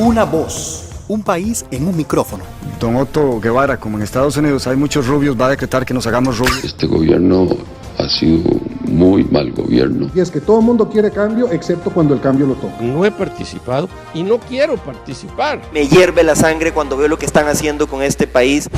Una voz, un país en un micrófono. Don Otto Guevara, como en Estados Unidos hay muchos rubios, va a decretar que nos hagamos rubios. Este gobierno ha sido muy mal gobierno. Y es que todo el mundo quiere cambio, excepto cuando el cambio lo toca. No he participado y no quiero participar. Me hierve la sangre cuando veo lo que están haciendo con este país.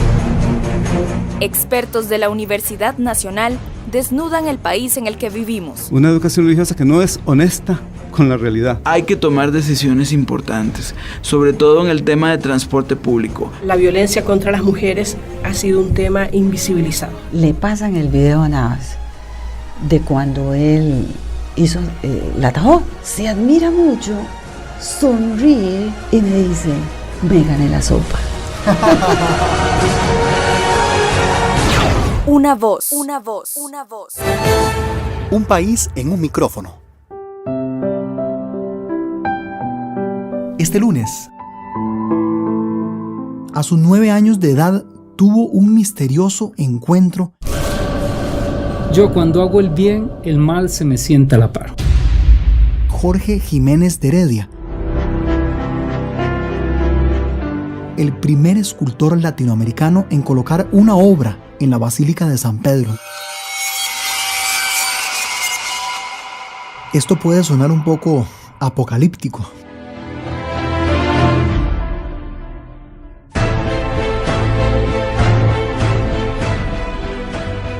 Expertos de la Universidad Nacional desnudan el país en el que vivimos. Una educación religiosa que no es honesta con la realidad. Hay que tomar decisiones importantes, sobre todo en el tema de transporte público. La violencia contra las mujeres ha sido un tema invisibilizado. Le pasan el video a Navas de cuando él hizo la atajó. Se admira mucho, sonríe y me dice, me gané la sopa. Una voz, una voz, una voz. Un país en un micrófono. Este lunes, a sus 9 años de edad, tuvo un misterioso encuentro. Yo cuando hago el bien, el mal se me sienta a la par. Jorge Jiménez de Heredia, el primer escultor latinoamericano en colocar una obra en la Basílica de San Pedro. Esto puede sonar un poco apocalíptico.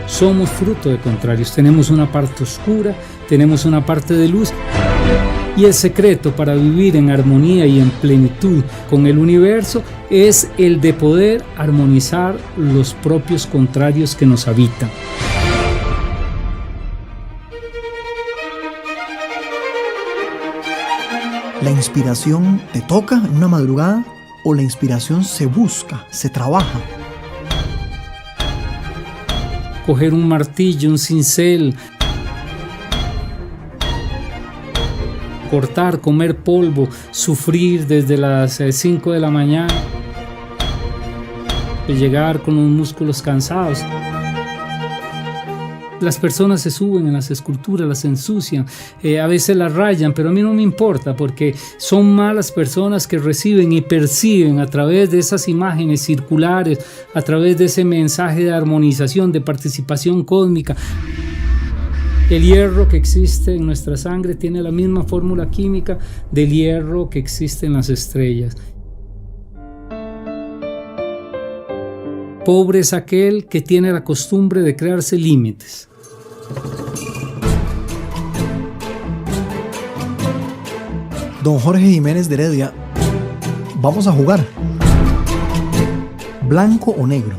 Somos fruto de contrarios, tenemos una parte oscura, tenemos una parte de luz. Y el secreto para vivir en armonía y en plenitud con el universo es el de poder armonizar los propios contrarios que nos habitan. ¿La inspiración te toca en una madrugada o la inspiración se busca, se trabaja? Coger un martillo, un cincel, cortar, comer polvo, sufrir desde las 5 de la mañana, llegar con los músculos cansados. Las personas se suben en las esculturas, las ensucian, a veces las rayan, pero a mí no me importa porque son malas personas que reciben y perciben a través de esas imágenes circulares, a través de ese mensaje de armonización, de participación cósmica. El hierro que existe en nuestra sangre tiene la misma fórmula química del hierro que existe en las estrellas. Pobre es aquel que tiene la costumbre de crearse límites. Don Jorge Jiménez de Heredia, vamos a jugar. ¿Blanco o negro?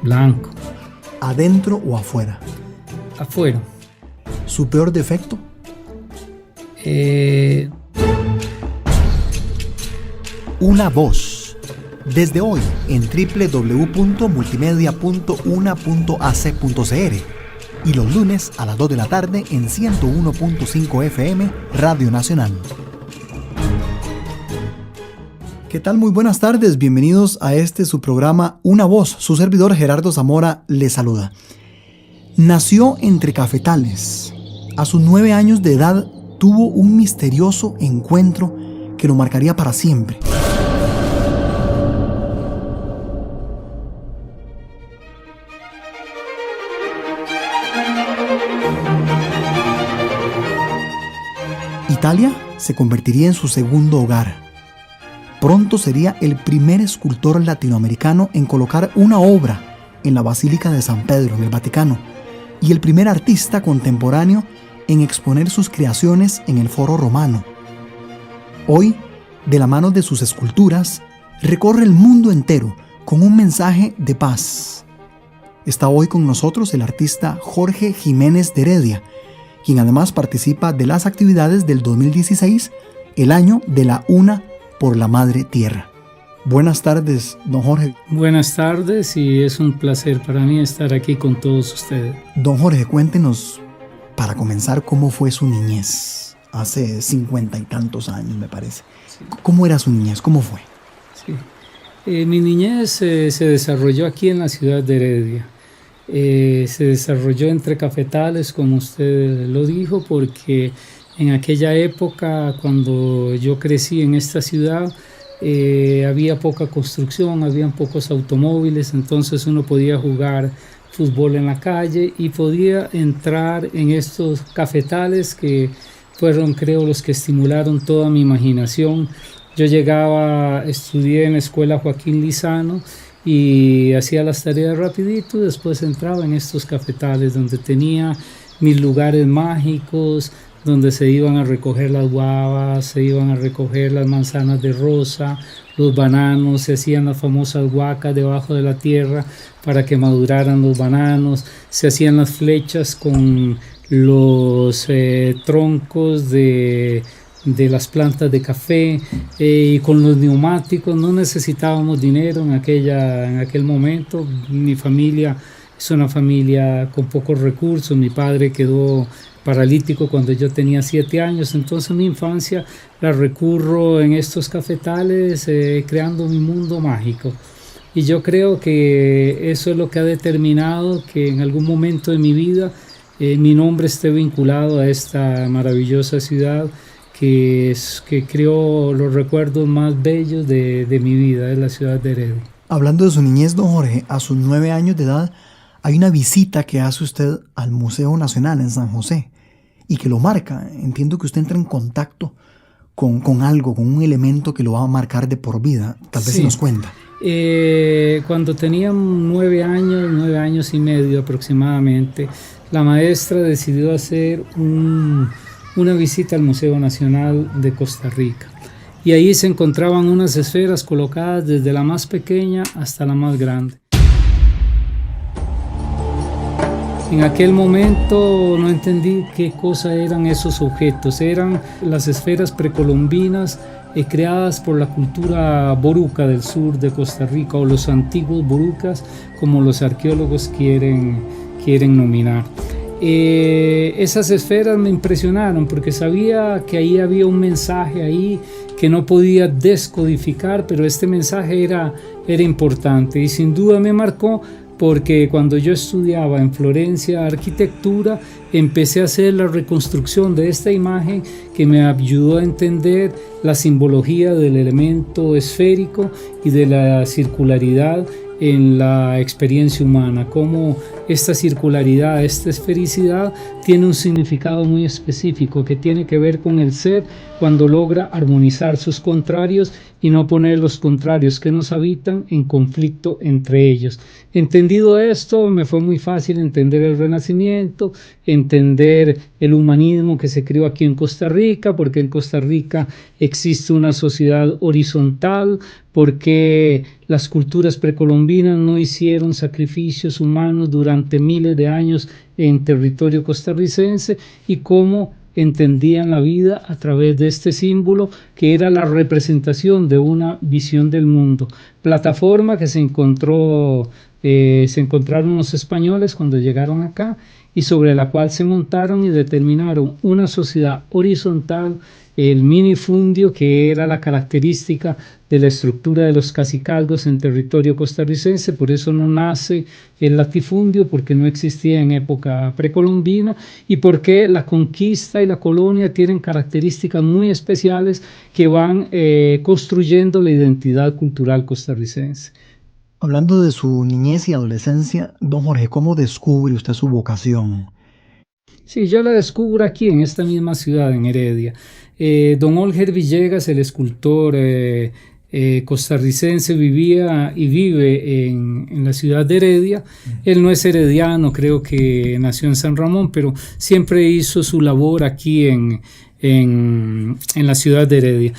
Blanco. ¿Adentro o afuera? Afuera. ¿Su peor defecto? Una voz. Desde hoy en www.multimedia.una.ac.cr y los lunes a las 2 de la tarde en 101.5 FM Radio Nacional. ¿Qué tal? Muy buenas tardes, bienvenidos a su programa Una Voz. Su servidor Gerardo Zamora les saluda. Nació entre cafetales. A sus 9 años de edad tuvo un misterioso encuentro que lo marcaría para siempre. Italia se convertiría en su segundo hogar. Pronto sería el primer escultor latinoamericano en colocar una obra en la Basílica de San Pedro, en el Vaticano, y el primer artista contemporáneo en exponer sus creaciones en el Foro Romano. Hoy, de la mano de sus esculturas, recorre el mundo entero con un mensaje de paz. Está hoy con nosotros el artista Jorge Jiménez de Heredia, quien además participa de las actividades del 2016, el año de la Una por la Madre Tierra. Buenas tardes, don Jorge. Buenas tardes y es un placer para mí estar aquí con todos ustedes. Don Jorge, cuéntenos, para comenzar, cómo fue su niñez hace 50 y tantos años, me parece. Sí. ¿Cómo era su niñez? ¿Cómo fue? Sí. Mi niñez se desarrolló aquí en la ciudad de Heredia. Se desarrolló entre cafetales, como usted lo dijo, porque en aquella época, cuando yo crecí en esta ciudad, había poca construcción, habían pocos automóviles, entonces uno podía jugar fútbol en la calle y podía entrar en estos cafetales que fueron, creo, los que estimularon toda mi imaginación. Yo estudié en la escuela Joaquín Lizano y hacía las tareas rapidito, después entraba en estos cafetales donde tenía mis lugares mágicos, donde se iban a recoger las guavas, se iban a recoger las manzanas de rosa, los bananos, se hacían las famosas huacas debajo de la tierra para que maduraran los bananos, se hacían las flechas con los troncos de las plantas de café y con los neumáticos. No necesitábamos dinero en aquel momento. Mi familia es una familia con pocos recursos. Mi padre quedó paralítico cuando yo tenía 7 años, entonces mi infancia la recurro en estos cafetales creando mi mundo mágico. Y yo creo que eso es lo que ha determinado que en algún momento de mi vida mi nombre esté vinculado a esta maravillosa ciudad que creó los recuerdos más bellos de mi vida, es la ciudad de Heredia. Hablando de su niñez, don Jorge, a sus 9 años de edad hay una visita que hace usted al Museo Nacional en San José y que lo marca. Entiendo que usted entra en contacto con algo, con un elemento que lo va a marcar de por vida. Tal vez sí. Si nos cuenta. Cuando tenía 9 años y medio aproximadamente, la maestra decidió hacer una visita al Museo Nacional de Costa Rica. Y ahí se encontraban unas esferas colocadas desde la más pequeña hasta la más grande. En aquel momento no entendí qué cosa eran esos objetos. Eran las esferas precolombinas creadas por la cultura boruca del sur de Costa Rica, o los antiguos borucas, como los arqueólogos quieren nominar. Esas esferas me impresionaron porque sabía que ahí había un mensaje ahí que no podía descodificar, pero este mensaje era importante y sin duda me marcó, porque cuando yo estudiaba en Florencia arquitectura, empecé a hacer la reconstrucción de esta imagen que me ayudó a entender la simbología del elemento esférico y de la circularidad en la experiencia humana, cómo esta circularidad, esta esfericidad tiene un significado muy específico que tiene que ver con el ser cuando logra armonizar sus contrarios y no poner los contrarios que nos habitan en conflicto entre ellos. Entendido esto, me fue muy fácil entender el Renacimiento, entender el humanismo que se creó aquí en Costa Rica, porque en Costa Rica existe una sociedad horizontal, porque las culturas precolombinas no hicieron sacrificios humanos durante miles de años en territorio costarricense, y cómo entendían la vida a través de este símbolo que era la representación de una visión del mundo. Plataforma que se encontraron los españoles cuando llegaron acá y sobre la cual se montaron y determinaron una sociedad horizontal, el minifundio, que era la característica de la estructura de los cacicazgos en territorio costarricense. Por eso no nace el latifundio, porque no existía en época precolombina, y porque la conquista y la colonia tienen características muy especiales que van construyendo la identidad cultural costarricense. Hablando de su niñez y adolescencia, don Jorge, ¿cómo descubre usted su vocación? Sí, yo la descubro aquí en esta misma ciudad, en Heredia. Don Olger Villegas, el escultor costarricense, vivía y vive en la ciudad de Heredia. Él no es herediano, creo que nació en San Ramón, pero siempre hizo su labor aquí en la ciudad de Heredia.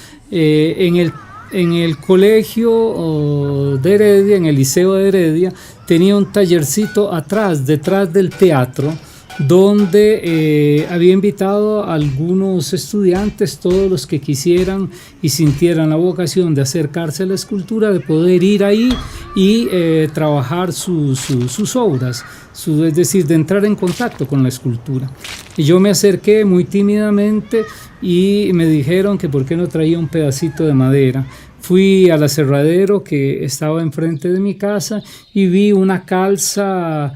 En el colegio de Heredia, en el liceo de Heredia, tenía un tallercito detrás del teatro, donde había invitado a algunos estudiantes, todos los que quisieran y sintieran la vocación de acercarse a la escultura, de poder ir ahí y trabajar sus obras, es decir, de entrar en contacto con la escultura. Y yo me acerqué muy tímidamente y me dijeron que por qué no traía un pedacito de madera. Fui al aserradero que estaba enfrente de mi casa y vi una calza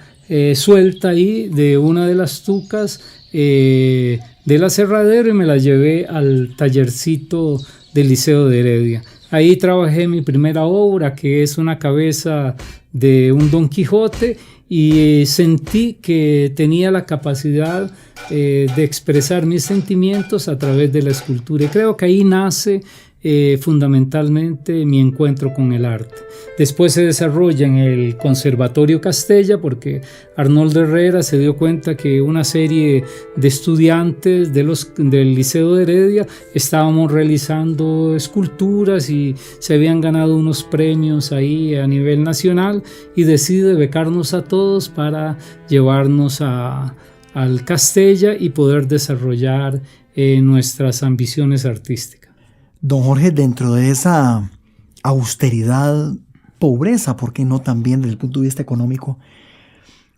suelta ahí de una de las tucas del aserradero y me la llevé al tallercito del Liceo de Heredia. Ahí trabajé mi primera obra, que es una cabeza de un Don Quijote, y sentí que tenía la capacidad de expresar mis sentimientos a través de la escultura. Y creo que ahí nace fundamentalmente mi encuentro con el arte. Después se desarrolla en el Conservatorio Castella, porque Arnoldo Herrera se dio cuenta que una serie de estudiantes del Liceo de Heredia estábamos realizando esculturas y se habían ganado unos premios ahí a nivel nacional, y decide becarnos a todos para llevarnos al Castella y poder desarrollar nuestras ambiciones artísticas. Don Jorge, dentro de esa austeridad, pobreza, ¿por qué no también desde el punto de vista económico?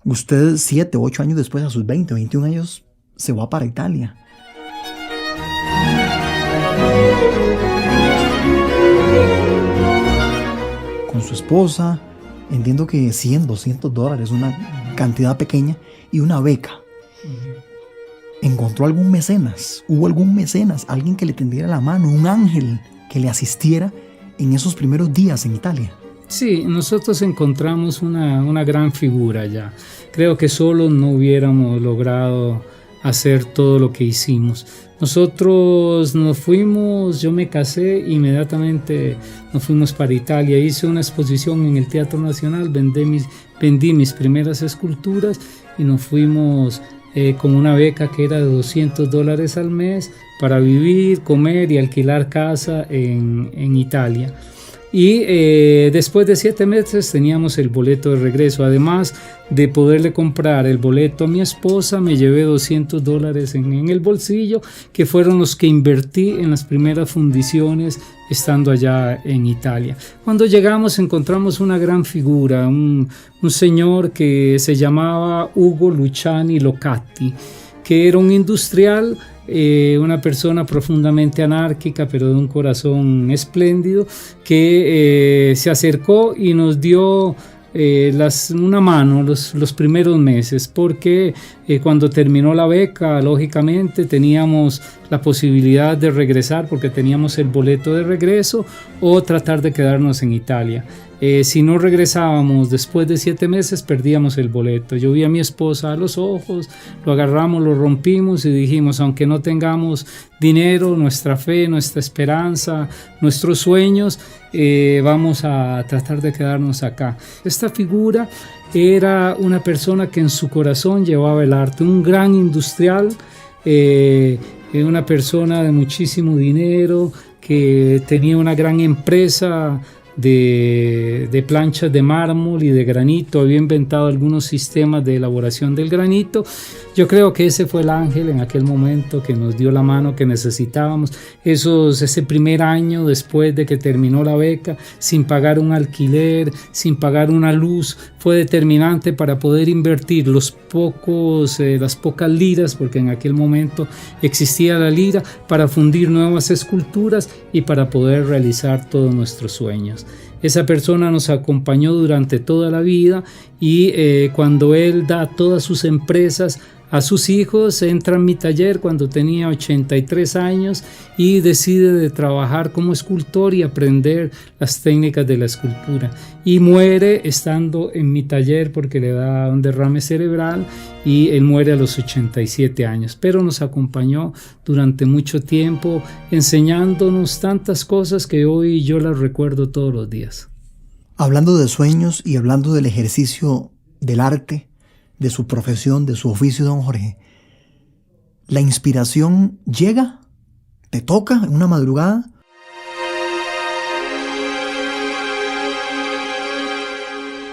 Usted 7 o 8 años después, a sus 20 o 21 años, se va para Italia. Con su esposa, entiendo que $100, $200, una cantidad pequeña, y una beca. ¿Encontró algún mecenas? ¿Hubo algún mecenas? ¿Alguien que le tendiera la mano? ¿Un ángel que le asistiera en esos primeros días en Italia? Sí, nosotros encontramos una gran figura allá. Creo que solo no hubiéramos logrado hacer todo lo que hicimos. Nosotros nos fuimos, yo me casé, inmediatamente nos fuimos para Italia. Hice una exposición en el Teatro Nacional, vendí mis primeras esculturas y nos fuimos con una beca que era de $200 al mes para vivir, comer y alquilar casa en Italia. Y después de 7 meses teníamos el boleto de regreso. Además de poderle comprar el boleto a mi esposa, me llevé $200 en el bolsillo, que fueron los que invertí en las primeras fundiciones estando allá en Italia. Cuando llegamos encontramos una gran figura, un señor que se llamaba Ugo Luciani Locati, que era un industrial, una persona profundamente anárquica, pero de un corazón espléndido, que se acercó y nos dio una mano los primeros meses, porque cuando terminó la beca, lógicamente teníamos la posibilidad de regresar porque teníamos el boleto de regreso, o tratar de quedarnos en Italia. Si no regresábamos después de 7 meses, perdíamos el boleto. Yo vi a mi esposa a los ojos, lo agarramos, lo rompimos y dijimos: aunque no tengamos dinero, nuestra fe, nuestra esperanza, nuestros sueños, vamos a tratar de quedarnos acá. Esta figura era una persona que en su corazón llevaba el arte, un gran industrial, una persona de muchísimo dinero, que tenía una gran empresa de planchas de mármol y de granito. Había inventado algunos sistemas de elaboración del granito. Yo creo que ese fue el ángel en aquel momento que nos dio la mano que necesitábamos. Ese primer año después de que terminó la beca, sin pagar un alquiler, sin pagar una luz, fue determinante para poder invertir las pocas liras, porque en aquel momento existía la lira, para fundir nuevas esculturas y para poder realizar todos nuestros sueños. Esa persona nos acompañó durante toda la vida, y cuando él da todas sus empresas a sus hijos, entra en mi taller cuando tenía 83 años y decide de trabajar como escultor y aprender las técnicas de la escultura. Y muere estando en mi taller porque le da un derrame cerebral, y él muere a los 87 años. Pero nos acompañó durante mucho tiempo, enseñándonos tantas cosas que hoy yo las recuerdo todos los días. Hablando de sueños y hablando del ejercicio del arte, de su profesión, de su oficio, don Jorge, ¿la inspiración llega? ¿Te toca en una madrugada?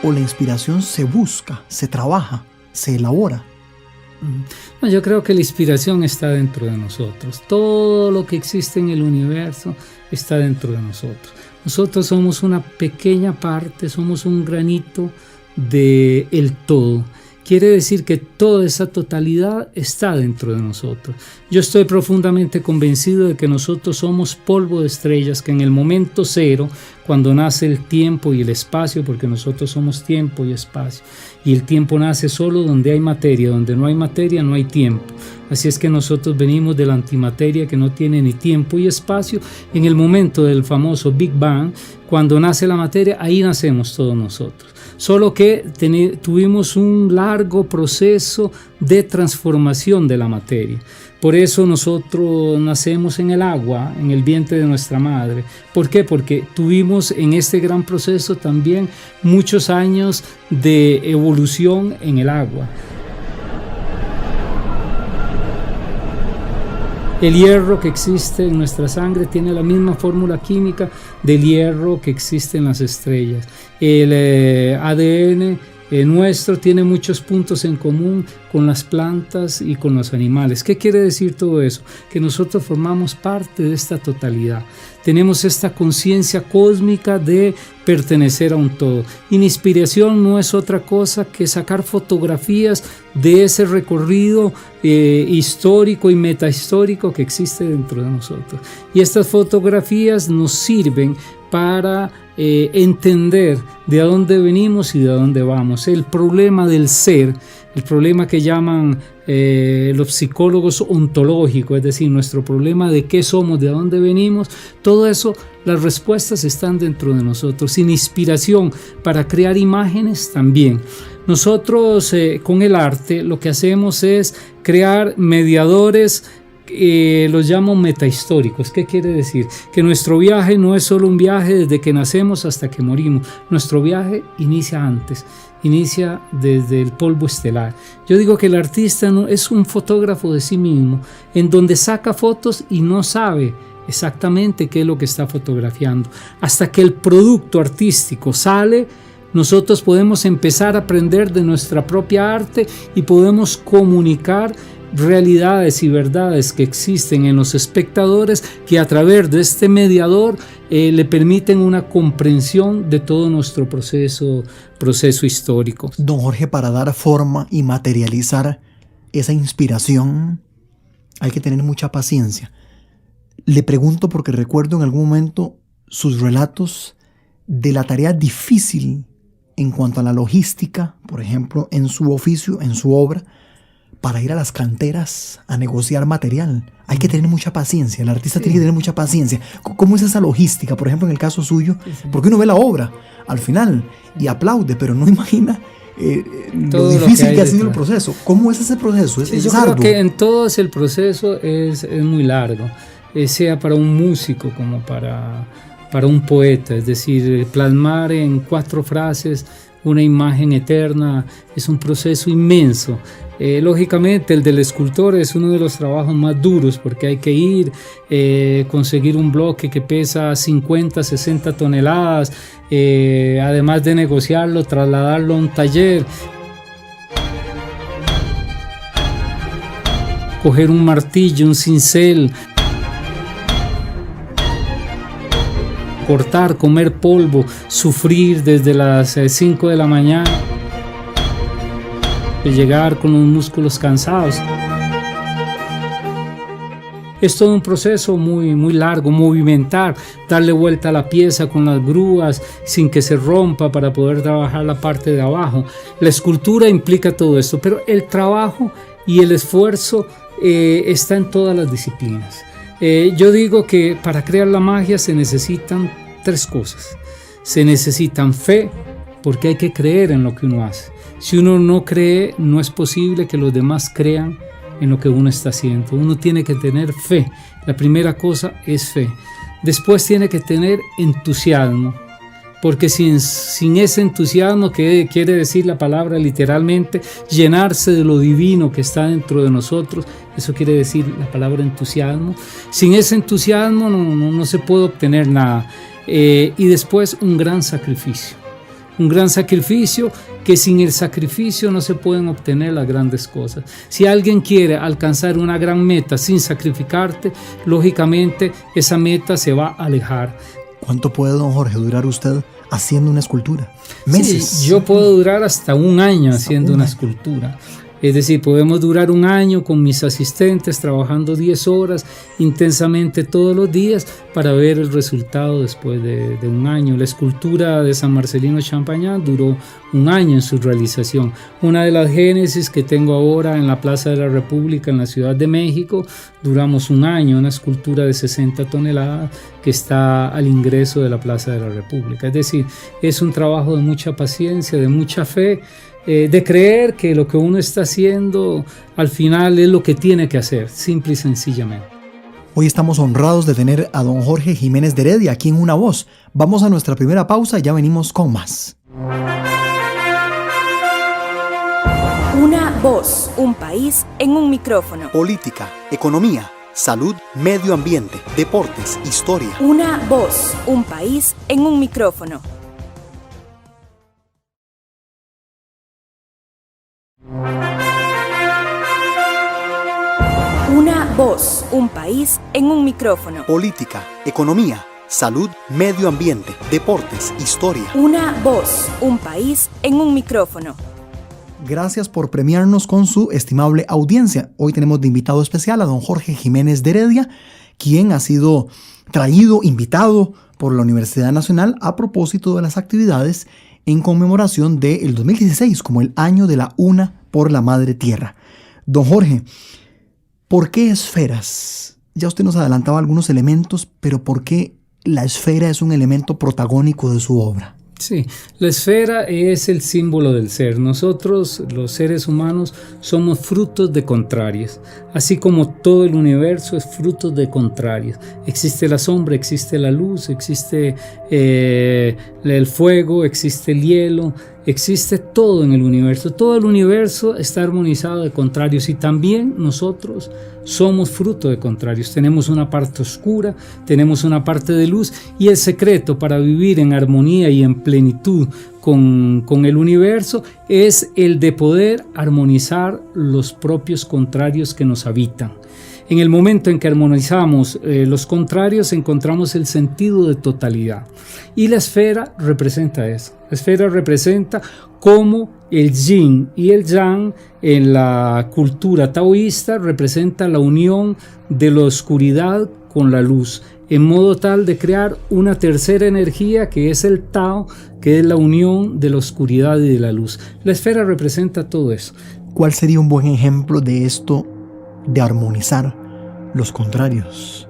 ¿O la inspiración se busca, se trabaja, se elabora? No, yo creo que la inspiración está dentro de nosotros. Todo lo que existe en el universo está dentro de nosotros. Nosotros somos una pequeña parte, somos un granito del todo. quiere decir que toda esa totalidad está dentro de nosotros. Yo estoy profundamente convencido de que nosotros somos polvo de estrellas, que en el momento cero, cuando nace el tiempo y el espacio, porque nosotros somos tiempo y espacio, y el tiempo nace solo donde hay materia, donde no hay materia no hay tiempo. Así es que nosotros venimos de la antimateria que no tiene ni tiempo y espacio. En el momento del famoso Big Bang, cuando nace la materia, ahí nacemos todos nosotros. Solo que tuvimos un largo proceso de transformación de la materia. Por eso nosotros nacemos en el agua, en el vientre de nuestra madre. ¿Por qué? Porque tuvimos en este gran proceso también muchos años de evolución en el agua. El hierro que existe en nuestra sangre tiene la misma fórmula química del hierro que existe en las estrellas. El ADN nuestro tiene muchos puntos en común con las plantas y con los animales. ¿Qué quiere decir todo eso? Que nosotros formamos parte de esta totalidad. Tenemos esta conciencia cósmica de pertenecer a un todo. Y la inspiración no es otra cosa que sacar fotografías de ese recorrido histórico y metahistórico que existe dentro de nosotros. Y estas fotografías nos sirven para entender de dónde venimos y de dónde vamos. El problema del ser, el problema que llaman los psicólogos ontológico, es decir, nuestro problema de qué somos, de dónde venimos, todo eso, las respuestas están dentro de nosotros. Sin inspiración para crear imágenes también. Nosotros con el arte lo que hacemos es crear mediadores, los llamo metahistóricos. ¿Qué quiere decir? Que nuestro viaje no es solo un viaje desde que nacemos hasta que morimos. Nuestro viaje inicia antes, inicia desde el polvo estelar. Yo digo que el artista no es un fotógrafo de sí mismo, en donde saca fotos y no sabe exactamente qué es lo que está fotografiando. Hasta que el producto artístico sale, nosotros podemos empezar a aprender de nuestra propia arte y podemos comunicar realidades y verdades que existen en los espectadores, que a través de este mediador le permiten una comprensión de todo nuestro proceso histórico. Don Jorge, para dar forma y materializar esa inspiración hay que tener mucha paciencia. Le pregunto porque recuerdo en algún momento sus relatos de la tarea difícil en cuanto a la logística, por ejemplo, en su oficio, en su obra, para ir a las canteras a negociar material. Hay que tener mucha paciencia, el artista tiene que tener mucha paciencia. ¿Cómo es esa logística, por ejemplo, en el caso suyo? Porque uno ve la obra al final y aplaude, pero no imagina lo difícil que ha sido el proceso. ¿Cómo es ese proceso? Yo creo que en todo el proceso es muy largo, sea para un músico como para un poeta, es decir, plasmar en 4 frases una imagen eterna es un proceso inmenso. Lógicamente el del escultor es uno de los trabajos más duros porque hay que ir, conseguir un bloque que pesa 50, 60 toneladas, además de negociarlo, trasladarlo a un taller, coger un martillo, un cincel, cortar, comer polvo, sufrir desde las 5 de la mañana, llegar con los músculos cansados. Es todo un proceso muy, muy largo, movimentar, darle vuelta a la pieza con las grúas sin que se rompa para poder trabajar la parte de abajo. La escultura implica todo esto, pero el trabajo y el esfuerzo está en todas las disciplinas. Yo digo que para crear la magia se necesitan 3 cosas. Se necesitan fe, porque hay que creer en lo que uno hace. Si uno no cree, no es posible que los demás crean en lo que uno está haciendo. Uno tiene que tener fe. La primera cosa es fe. Después tiene que tener entusiasmo, porque sin ese entusiasmo, que quiere decir la palabra literalmente, llenarse de lo divino que está dentro de nosotros, eso quiere decir la palabra entusiasmo. Sin ese entusiasmo no se puede obtener nada. Y después un gran sacrificio. Un gran sacrificio que sin el sacrificio no se pueden obtener las grandes cosas. Si alguien quiere alcanzar una gran meta sin sacrificarte, lógicamente esa meta se va a alejar. ¿Cuánto puede, don Jorge, durar usted haciendo una escultura? Meses. Sí, yo puedo durar hasta un año haciendo una escultura. Es decir, podemos durar un año con mis asistentes trabajando 10 horas intensamente todos los días para ver el resultado después de un año. La escultura de San Marcelino Champagnat duró un año en su realización. Una de las génesis que tengo ahora en la Plaza de la República en la Ciudad de México, duramos un año, una escultura de 60 toneladas que está al ingreso de la Plaza de la República. Es decir, es un trabajo de mucha paciencia, de mucha fe, de creer que lo que uno está haciendo al final es lo que tiene que hacer, simple y sencillamente. Hoy estamos honrados de tener a don Jorge Jiménez de Heredia aquí en Una Voz. Vamos a nuestra primera pausa y ya venimos con más. Una voz, un país en un micrófono. Política, economía, salud, medio ambiente, deportes, historia. Una voz, un país en un micrófono. Una voz, un país en un micrófono. Política, economía, salud, medio ambiente, deportes, historia. Una voz, un país en un micrófono. Gracias por premiarnos con su estimable audiencia. Hoy tenemos de invitado especial a don Jorge Jiménez de Heredia, quien ha sido invitado por la Universidad Nacional a propósito de las actividades en conmemoración del 2016 como el año de la Una por la Madre Tierra. Don Jorge, ¿por qué esferas? Ya usted nos adelantaba algunos elementos, pero ¿por qué la esfera es un elemento protagónico de su obra? Sí, la esfera es el símbolo del ser. Nosotros, los seres humanos, somos frutos de contrarios, así como todo el universo es fruto de contrarios. Existe la sombra, existe la luz, existe el fuego, existe el hielo, existe todo en el universo. Todo el universo está armonizado de contrarios y también nosotros somos fruto de contrarios. Tenemos una parte oscura, tenemos una parte de luz y el secreto para vivir en armonía y en plenitud con el universo es el de poder armonizar los propios contrarios que nos habitan. En el momento en que armonizamos los contrarios, encontramos el sentido de totalidad. Y la esfera representa eso. La esfera representa cómo el yin y el yang en la cultura taoísta representa la unión de la oscuridad con la luz, en modo tal de crear una tercera energía que es el Tao, que es la unión de la oscuridad y de la luz. La esfera representa todo eso. ¿Cuál sería un buen ejemplo de esto, de armonizar los contrarios?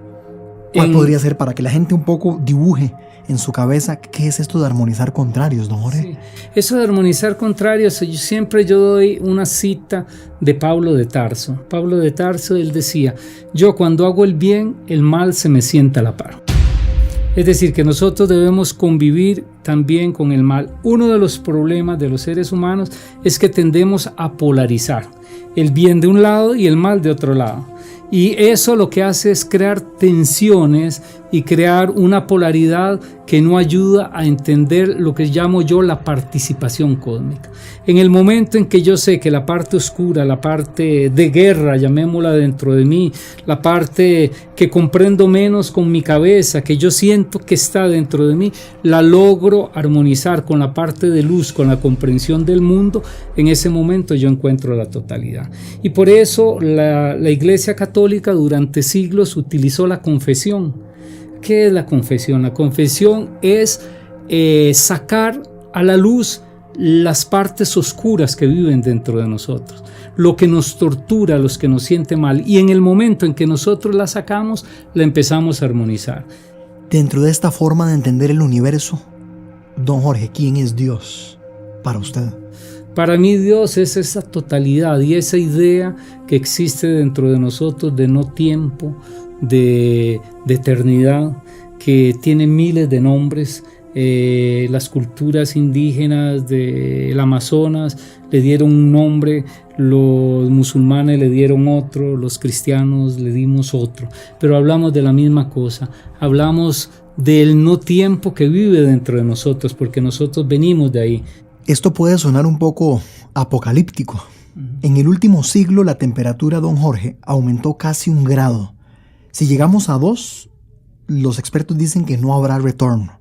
¿Cuál podría ser para que la gente un poco dibuje en su cabeza qué es esto de armonizar contrarios, don Jorge? Sí. Eso de armonizar contrarios, yo doy una cita de Pablo de Tarso. Pablo de Tarso, él decía: yo cuando hago el bien, el mal se me sienta a la par. Es decir, que nosotros debemos convivir también con el mal. Uno de los problemas de los seres humanos es que tendemos a polarizar el bien de un lado y el mal de otro lado. Y eso lo que hace es crear tensiones y crear una polaridad que no ayuda a entender lo que llamo yo la participación cósmica. En el momento en que yo sé que la parte oscura, la parte de guerra, llamémosla dentro de mí, la parte que comprendo menos con mi cabeza, que yo siento que está dentro de mí, la logro armonizar con la parte de luz, con la comprensión del mundo, en ese momento yo encuentro la totalidad. Y por eso la Iglesia Católica durante siglos utilizó la confesión. ¿Qué es la confesión? La confesión es sacar a la luz las partes oscuras que viven dentro de nosotros, lo que nos tortura, los que nos siente mal, y en el momento en que nosotros la sacamos, la empezamos a armonizar. Dentro de esta forma de entender el universo, don Jorge, ¿quién es Dios para usted? Para mí Dios es esa totalidad y esa idea que existe dentro de nosotros de no tiempo, de eternidad, que tiene miles de nombres. Las culturas indígenas del Amazonas le dieron un nombre, los musulmanes le dieron otro, los cristianos le dimos otro, pero hablamos de la misma cosa, hablamos del no tiempo que vive dentro de nosotros, porque nosotros venimos de ahí. Esto puede sonar un poco apocalíptico. En el último siglo la temperatura, don Jorge, aumentó casi 1 grado. Si llegamos a 2, los expertos dicen que no habrá retorno.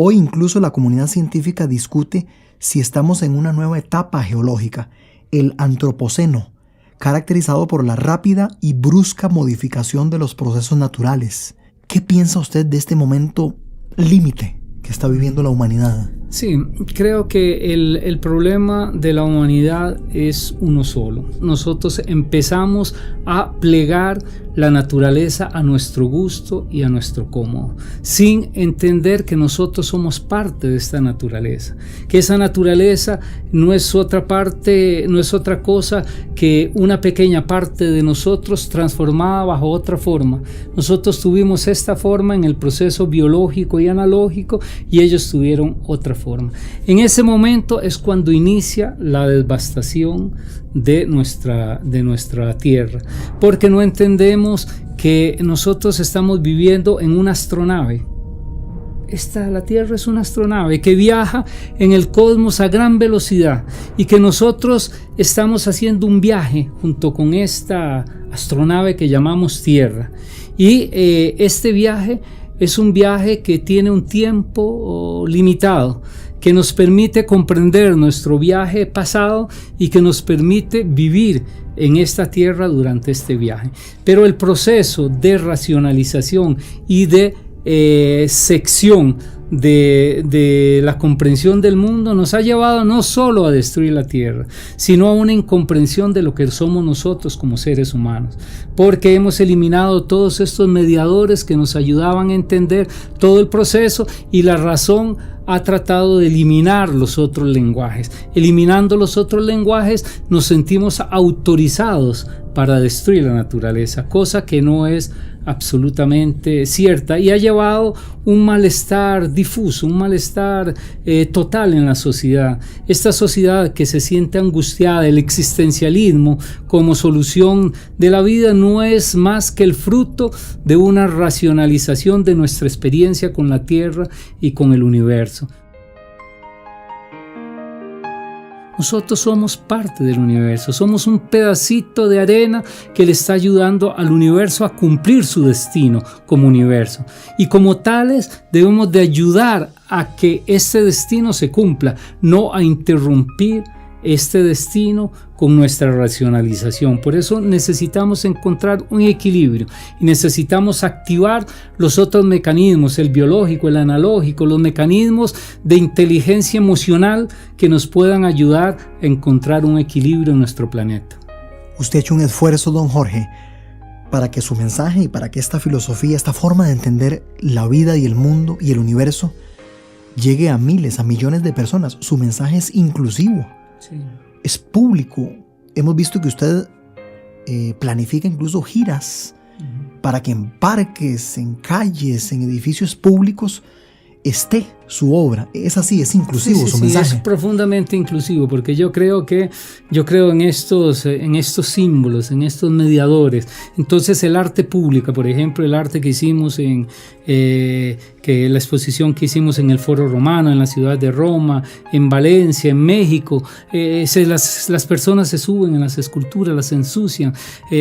Hoy incluso la comunidad científica discute si estamos en una nueva etapa geológica, el Antropoceno, caracterizado por la rápida y brusca modificación de los procesos naturales. ¿Qué piensa usted de este momento límite que está viviendo la humanidad? Sí, creo que el problema de la humanidad es uno solo. Nosotros empezamos a plegar la naturaleza a nuestro gusto y a nuestro cómodo, sin entender que nosotros somos parte de esta naturaleza, que esa naturaleza no es otra cosa que una pequeña parte de nosotros transformada bajo otra forma. Nosotros tuvimos esta forma en el proceso biológico y analógico, y ellos tuvieron otra forma. En ese momento es cuando inicia la devastación de nuestra tierra, porque no entendemos que nosotros estamos viviendo en una astronave. La Tierra es una astronave que viaja en el cosmos a gran velocidad, y que nosotros estamos haciendo un viaje junto con esta astronave que llamamos Tierra. Y este viaje es un viaje que tiene un tiempo limitado, que nos permite comprender nuestro viaje pasado y que nos permite vivir en esta tierra durante este viaje. Pero el proceso de racionalización y de sección de la comprensión del mundo nos ha llevado no solo a destruir la tierra, sino a una incomprensión de lo que somos nosotros como seres humanos, porque hemos eliminado todos estos mediadores que nos ayudaban a entender todo el proceso, y la razón ha tratado de eliminar los otros lenguajes. Eliminando los otros lenguajes nos sentimos autorizados para destruir la naturaleza, cosa que no es absolutamente cierta, y ha llevado un malestar difuso, un malestar total en la sociedad. Esta sociedad que se siente angustiada, el existencialismo como solución de la vida, no es más que el fruto de una racionalización de nuestra experiencia con la Tierra y con el universo. Nosotros somos parte del universo, somos un pedacito de arena que le está ayudando al universo a cumplir su destino como universo. Y como tales debemos de ayudar a que este destino se cumpla, no a interrumpir este destino con nuestra racionalización. Por eso necesitamos encontrar un equilibrio y necesitamos activar los otros mecanismos, el biológico, el analógico, los mecanismos de inteligencia emocional que nos puedan ayudar a encontrar un equilibrio en nuestro planeta. Usted ha hecho un esfuerzo, don Jorge, para que su mensaje y para que esta filosofía, esta forma de entender la vida y el mundo y el universo llegue a miles, a millones de personas. Su mensaje es inclusivo. Sí. Es público. Hemos visto que usted planifica incluso giras para que en parques, en calles, en edificios públicos esté su obra. Es así, es inclusivo su mensaje. Es profundamente inclusivo, porque yo creo en estos símbolos, en estos mediadores. Entonces el arte público, por ejemplo, el arte que hicimos que la exposición que hicimos en el Foro Romano, en la ciudad de Roma, en Valencia, en México, las personas se suben en las esculturas, las ensucian,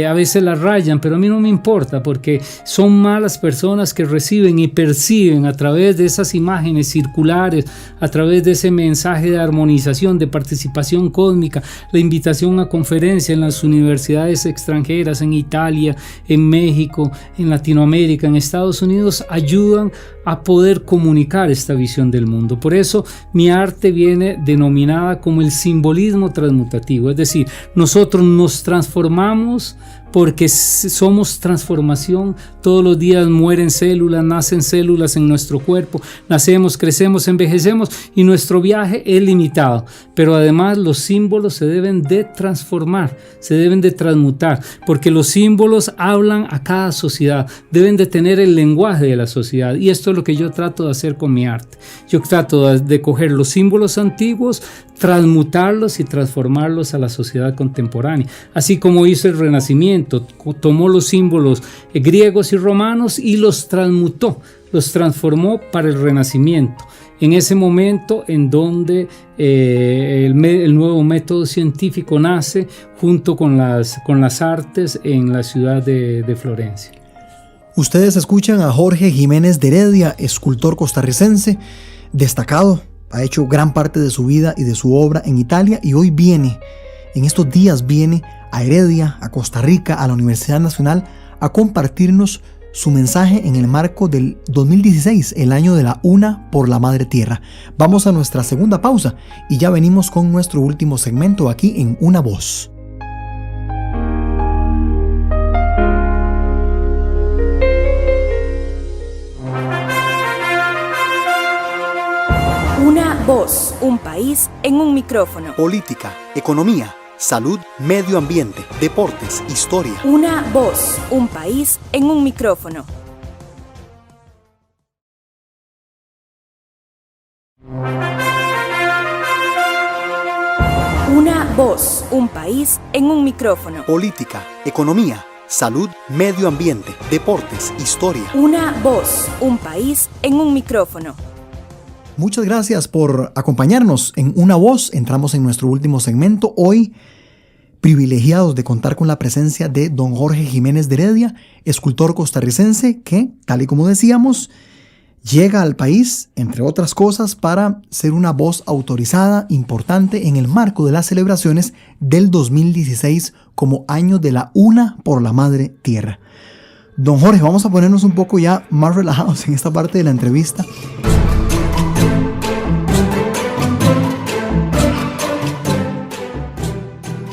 a veces las rayan, pero a mí no me importa, porque son malas personas que reciben y perciben a través de esas imágenes circulares, a través de ese mensaje de armonización, de participación cósmica, la invitación a conferencia en las universidades extranjeras, en Italia, en México, en Latinoamérica, en Estados Unidos, ayudan a poder comunicar esta visión del mundo. Por eso mi arte viene denominada como el simbolismo transmutativo, es decir, nosotros nos transformamos porque somos transformación. Todos los días mueren células, nacen células en nuestro cuerpo, nacemos, crecemos, envejecemos, y nuestro viaje es limitado. Pero además los símbolos se deben de transformar, se deben de transmutar, porque los símbolos hablan a cada sociedad, deben de tener el lenguaje de la sociedad, y esto es lo que yo trato de hacer con mi arte. Yo trato de coger los símbolos antiguos, transmutarlos y transformarlos a la sociedad contemporánea, así como hizo el Renacimiento. Tomó los símbolos griegos y romanos y los transmutó, los transformó para el Renacimiento, en ese momento en donde el nuevo método científico nace junto con las artes en la ciudad de Florencia. Ustedes escuchan a Jorge Jiménez de Heredia, escultor costarricense, destacado, ha hecho gran parte de su vida y de su obra en Italia y hoy viene, en estos días viene a Heredia, a Costa Rica, a la Universidad Nacional, a compartirnos su mensaje en el marco del 2016, el año de la Una por la Madre Tierra. Vamos a nuestra segunda pausa y ya venimos con nuestro último segmento aquí en Una Voz. Una voz, un país en un micrófono. Política, economía, salud, medio ambiente, deportes, historia. Una voz, un país en un micrófono. Una voz, un país en un micrófono. Política, economía, salud, medio ambiente, deportes, historia. Una voz, un país en un micrófono. Muchas gracias por acompañarnos en Una Voz. Entramos en nuestro último segmento. Hoy, privilegiados de contar con la presencia de don Jorge Jiménez de Heredia, escultor costarricense que, tal y como decíamos, llega al país, entre otras cosas, para ser una voz autorizada importante en el marco de las celebraciones del 2016 como año de la Una por la Madre Tierra. Don Jorge, vamos a ponernos un poco ya más relajados en esta parte de la entrevista.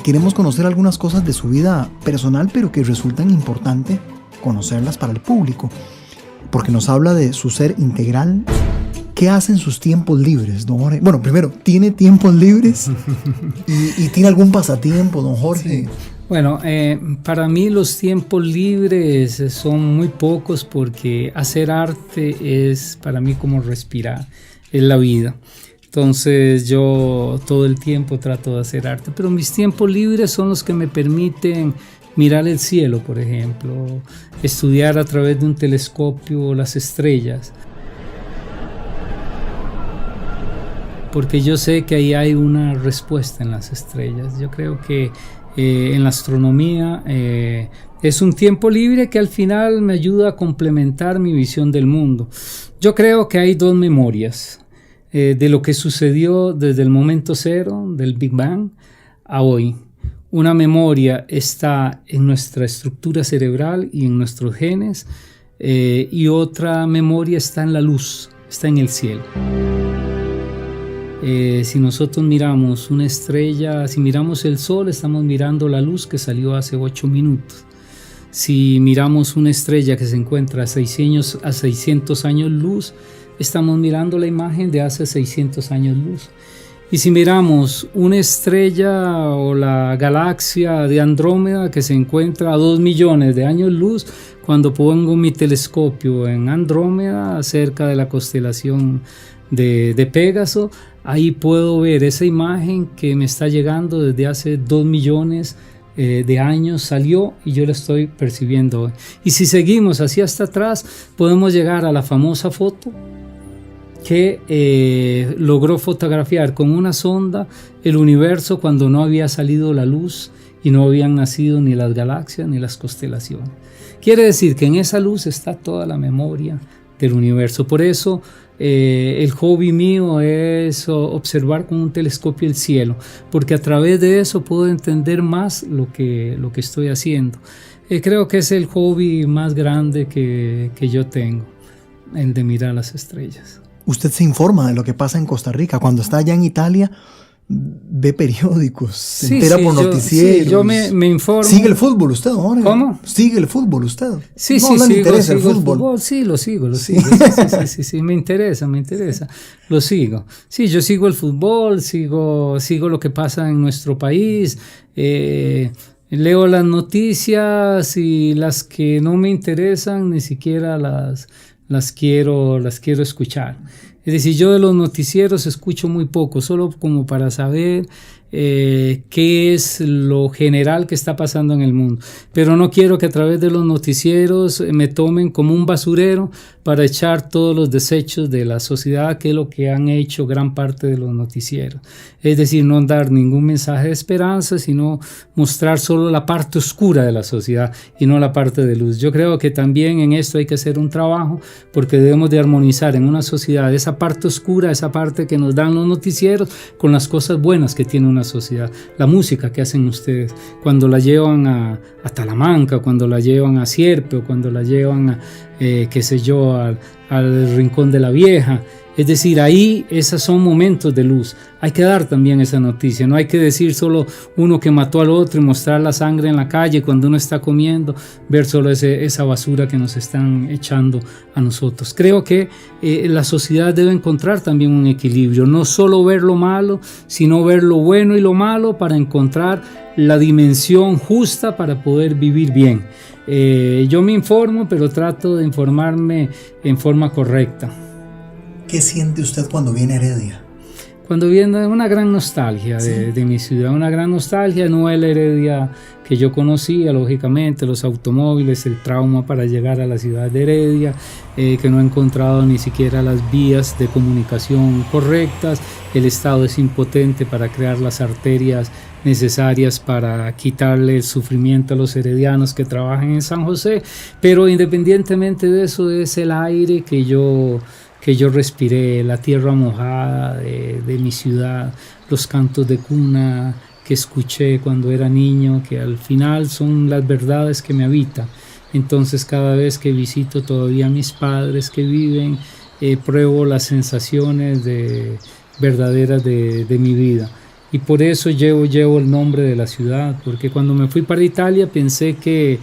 Queremos conocer algunas cosas de su vida personal, pero que resultan importantes conocerlas para el público, porque nos habla de su ser integral. ¿Qué hace en sus tiempos libres, don Jorge? Bueno, primero, ¿tiene tiempos libres? ¿Y tiene algún pasatiempo, don Jorge? Sí. Bueno, para mí los tiempos libres son muy pocos porque hacer arte es para mí como respirar, es la vida. Entonces yo todo el tiempo trato de hacer arte, pero mis tiempos libres son los que me permiten mirar el cielo, por ejemplo, estudiar a través de un telescopio las estrellas, porque yo sé que ahí hay una respuesta en las estrellas. Yo creo que en la astronomía es un tiempo libre que al final me ayuda a complementar mi visión del mundo. Yo creo que hay dos memorias de lo que sucedió desde el momento cero, del Big Bang, a hoy. Una memoria está en nuestra estructura cerebral y en nuestros genes, y otra memoria está en la luz, está en el cielo. Si nosotros miramos una estrella, si miramos el sol, estamos mirando la luz que salió hace 8 minutos. Si miramos una estrella que se encuentra a 600 años luz, estamos mirando la imagen de hace 600 años luz. Y si miramos una estrella o la galaxia de Andrómeda que se encuentra a 2 millones de años luz, cuando pongo mi telescopio en Andrómeda, cerca de la constelación de Pégaso, ahí puedo ver esa imagen que me está llegando desde hace 2 millones de años, salió y yo la estoy percibiendo hoy. Y si seguimos así hasta atrás, podemos llegar a la famosa foto que logró fotografiar con una sonda el universo cuando no había salido la luz y no habían nacido ni las galaxias ni las constelaciones. Quiere decir que en esa luz está toda la memoria del universo. Por eso el hobby mío es observar con un telescopio el cielo, porque a través de eso puedo entender más lo que estoy haciendo. Creo que es el hobby más grande que yo tengo, el de mirar las estrellas. Usted se informa de lo que pasa en Costa Rica. Cuando está allá en Italia, ve periódicos, se entera por noticieros. Yo me informo. ¿Sigue el fútbol usted, ahora? ¿Cómo? ¿Sigue el fútbol usted? Sí, no, sí, no le interesa sigo el fútbol. Sí, lo sigo. Sí, me interesa. Lo sigo. Sí, yo sigo el fútbol, sigo lo que pasa en nuestro país. Leo las noticias y las que no me interesan ni siquiera las quiero escuchar. Es decir, yo de los noticieros escucho muy poco, solo como para saber qué es lo general que está pasando en el mundo. Pero no quiero que a través de los noticieros me tomen como un basurero para echar todos los desechos de la sociedad, que es lo que han hecho gran parte de los noticieros. Es decir, no dar ningún mensaje de esperanza, sino mostrar solo la parte oscura de la sociedad y no la parte de luz. Yo creo que también en esto hay que hacer un trabajo, porque debemos de armonizar en una sociedad esa esa parte oscura, esa parte que nos dan los noticieros, con las cosas buenas que tiene una sociedad. La música que hacen ustedes, cuando la llevan a Talamanca, cuando la llevan a Sierpe, o cuando la llevan al Rincón de la Vieja. Es decir, ahí esos son momentos de luz. Hay que dar también esa noticia. No hay que decir solo uno que mató al otro y mostrar la sangre en la calle cuando uno está comiendo, ver solo esa basura que nos están echando a nosotros. Creo que la sociedad debe encontrar también un equilibrio. No solo ver lo malo, sino ver lo bueno y lo malo para encontrar la dimensión justa para poder vivir bien. Yo me informo, pero trato de informarme en forma correcta. ¿Qué siente usted cuando viene a Heredia? Cuando viene una gran nostalgia de mi ciudad, una gran nostalgia, no es la Heredia que yo conocía, lógicamente, los automóviles, el trauma para llegar a la ciudad de Heredia, que no he encontrado ni siquiera las vías de comunicación correctas, el Estado es impotente para crear las arterias necesarias para quitarle el sufrimiento a los heredianos que trabajan en San José, pero independientemente de eso es el aire que yo respiré, la tierra mojada de mi ciudad, los cantos de cuna que escuché cuando era niño, que al final son las verdades que me habitan. Entonces cada vez que visito todavía a mis padres que viven, pruebo las sensaciones verdaderas de mi vida. Y por eso llevo el nombre de la ciudad, porque cuando me fui para Italia pensé que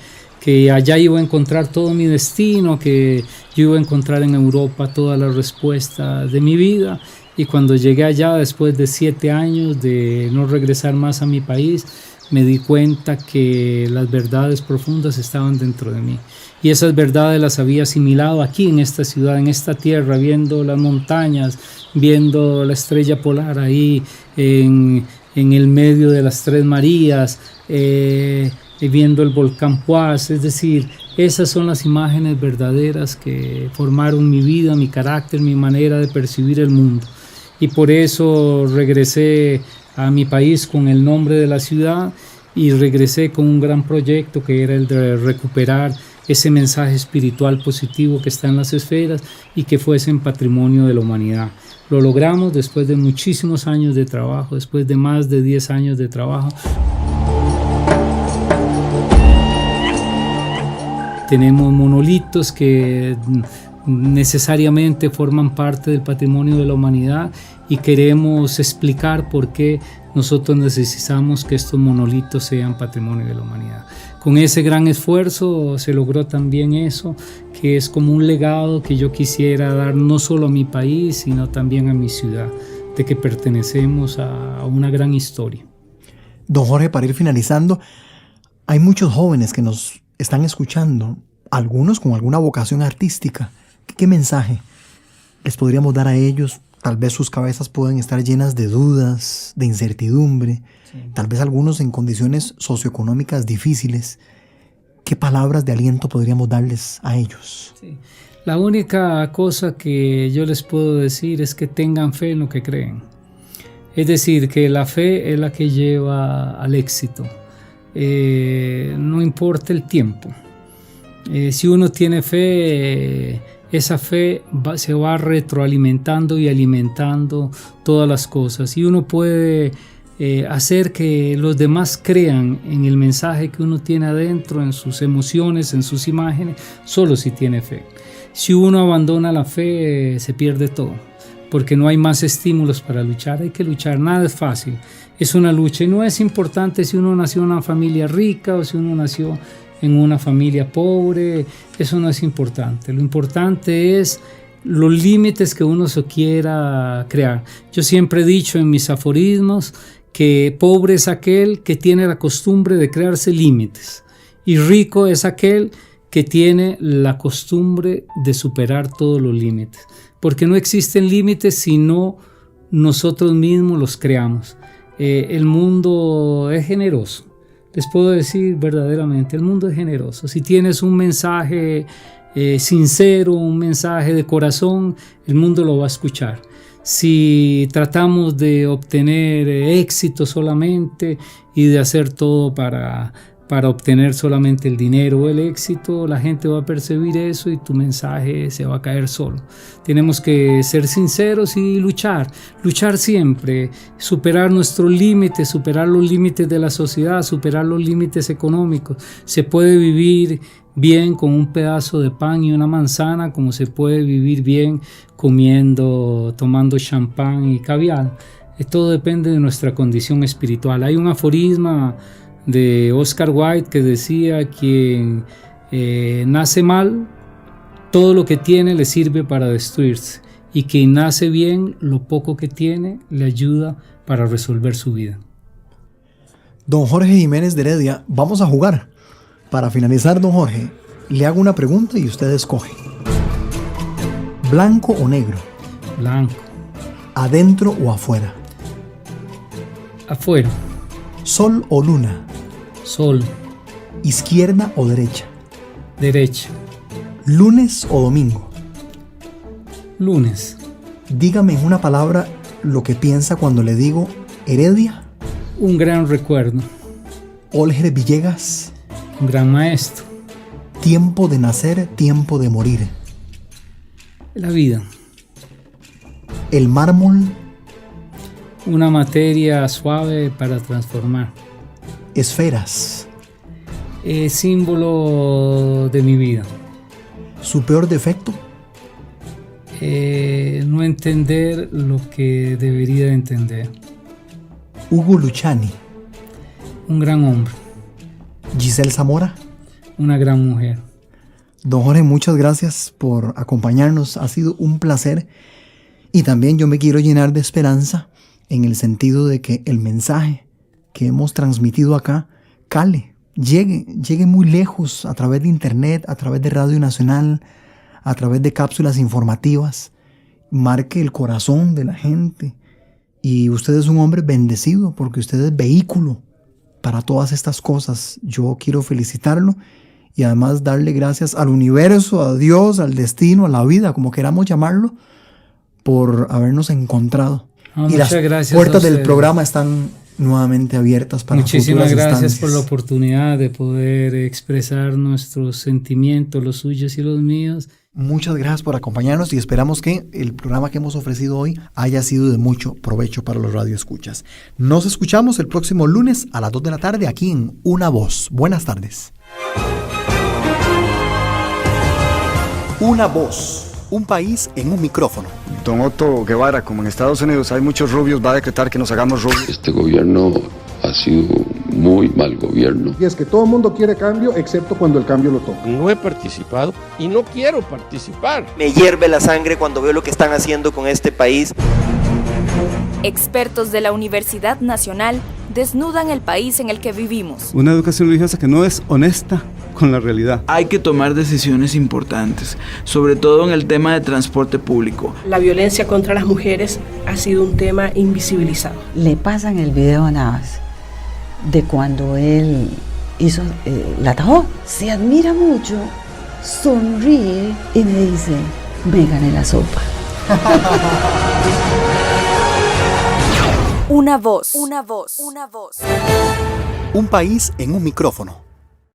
allá iba a encontrar todo mi destino, que yo iba a encontrar en Europa todas las respuestas de mi vida, y cuando llegué allá después de 7 años de no regresar más a mi país, me di cuenta que las verdades profundas estaban dentro de mí, y esas verdades las había asimilado aquí en esta ciudad, en esta tierra, viendo las montañas, viendo la estrella polar ahí en el medio de las Tres Marías, viendo el volcán Poás. Es decir, esas son las imágenes verdaderas que formaron mi vida, mi carácter, mi manera de percibir el mundo. Y por eso regresé a mi país con el nombre de la ciudad y regresé con un gran proyecto que era el de recuperar ese mensaje espiritual positivo que está en las esferas y que fuese en patrimonio de la humanidad. Lo logramos después de muchísimos años de trabajo, después de más de 10 años de trabajo. Tenemos monolitos que necesariamente forman parte del patrimonio de la humanidad y queremos explicar por qué nosotros necesitamos que estos monolitos sean patrimonio de la humanidad. Con ese gran esfuerzo se logró también eso, que es como un legado que yo quisiera dar no solo a mi país, sino también a mi ciudad, de que pertenecemos a una gran historia. Don Jorge, para ir finalizando, hay muchos jóvenes que nos están escuchando, algunos con alguna vocación artística. ¿Qué mensaje les podríamos dar a ellos? Tal vez sus cabezas pueden estar llenas de dudas, de incertidumbre, tal vez algunos en condiciones socioeconómicas difíciles. ¿Qué palabras de aliento podríamos darles a ellos? Sí. La única cosa que yo les puedo decir es que tengan fe en lo que creen. Es decir, que la fe es la que lleva al éxito. No importa el tiempo. Si uno tiene fe, esa fe se va retroalimentando y alimentando todas las cosas. Y uno puede hacer que los demás crean en el mensaje que uno tiene adentro, en sus emociones, en sus imágenes, solo si tiene fe. Si uno abandona la fe, se pierde todo, porque no hay más estímulos para luchar. Hay que luchar, nada es fácil, es una lucha. Y no es importante si uno nació en una familia rica o si uno nació en una familia pobre, eso no es importante. Lo importante es los límites que uno se quiera crear. Yo siempre he dicho en mis aforismos que pobre es aquel que tiene la costumbre de crearse límites y rico es aquel que tiene la costumbre de superar todos los límites, porque no existen límites si no nosotros mismos los creamos. El mundo es generoso. Les puedo decir verdaderamente, el mundo es generoso. Si tienes un mensaje sincero, un mensaje de corazón, el mundo lo va a escuchar. Si tratamos de obtener éxito solamente y de hacer todo para para obtener solamente el dinero o el éxito, la gente va a percibir eso y tu mensaje se va a caer solo. Tenemos que ser sinceros y luchar siempre, superar nuestros límites, superar los límites de la sociedad, superar los límites económicos. Se puede vivir bien con un pedazo de pan y una manzana, como se puede vivir bien comiendo, tomando champán y caviar. Todo depende de nuestra condición espiritual. Hay un aforisma de Oscar Wilde que decía: quien nace mal, todo lo que tiene le sirve para destruirse, y quien nace bien, lo poco que tiene le ayuda para resolver su vida. Don Jorge Jiménez de Heredia, vamos a jugar. Para finalizar, don Jorge, le hago una pregunta y usted escoge. ¿Blanco o negro? Blanco. ¿Adentro o afuera? Afuera. ¿Sol o luna? Sol. ¿Izquierda o derecha? Derecha. ¿Lunes o domingo? Lunes. Dígame en una palabra lo que piensa cuando le digo Heredia. Un gran recuerdo. Olger Villegas. Un gran maestro. Tiempo de nacer, tiempo de morir. La vida. El mármol. Una materia suave para transformar. Esferas. Símbolo de mi vida. ¿Su peor defecto? No entender lo que debería de entender. Hugo Luciani. Un gran hombre. Giselle Zamora. Una gran mujer. Don Jorge, muchas gracias por acompañarnos. Ha sido un placer. Y también yo me quiero llenar de esperanza en el sentido de que el mensaje que hemos transmitido acá cale, llegue muy lejos a través de internet, a través de Radio Nacional, a través de cápsulas informativas, marque el corazón de la gente. Y usted es un hombre bendecido porque usted es vehículo para todas estas cosas. Yo quiero felicitarlo y además darle gracias al universo, a Dios, al destino, a la vida, como queramos llamarlo, por habernos encontrado. Y las puertas del programa están nuevamente abiertas para muchísimas futuras gracias instancias. por la oportunidad de poder expresar nuestros sentimientos, los suyos y los míos. Muchas gracias por acompañarnos y esperamos que el programa que hemos ofrecido hoy haya sido de mucho provecho para los radioescuchas. Nos escuchamos el próximo lunes a las 2 de la tarde aquí en Una Voz. Buenas tardes. Una Voz. Un país en un micrófono. Don Otto Guevara, como en Estados Unidos hay muchos rubios, va a decretar que nos hagamos rubios. Este gobierno ha sido muy mal gobierno. Y es que todo el mundo quiere cambio, excepto cuando el cambio lo toca. No he participado y no quiero participar. Me hierve la sangre cuando veo lo que están haciendo con este país. Expertos de la Universidad Nacional desnudan el país en el que vivimos. Una educación religiosa que no es honesta con la realidad. Hay que tomar decisiones importantes, sobre todo en el tema de transporte público. La violencia contra las mujeres ha sido un tema invisibilizado. Le pasan el video a Navas de cuando él hizo, la atajó. Se admira mucho, sonríe y me dice, me gané la sopa. Una voz, una voz, una voz. Un país en un micrófono.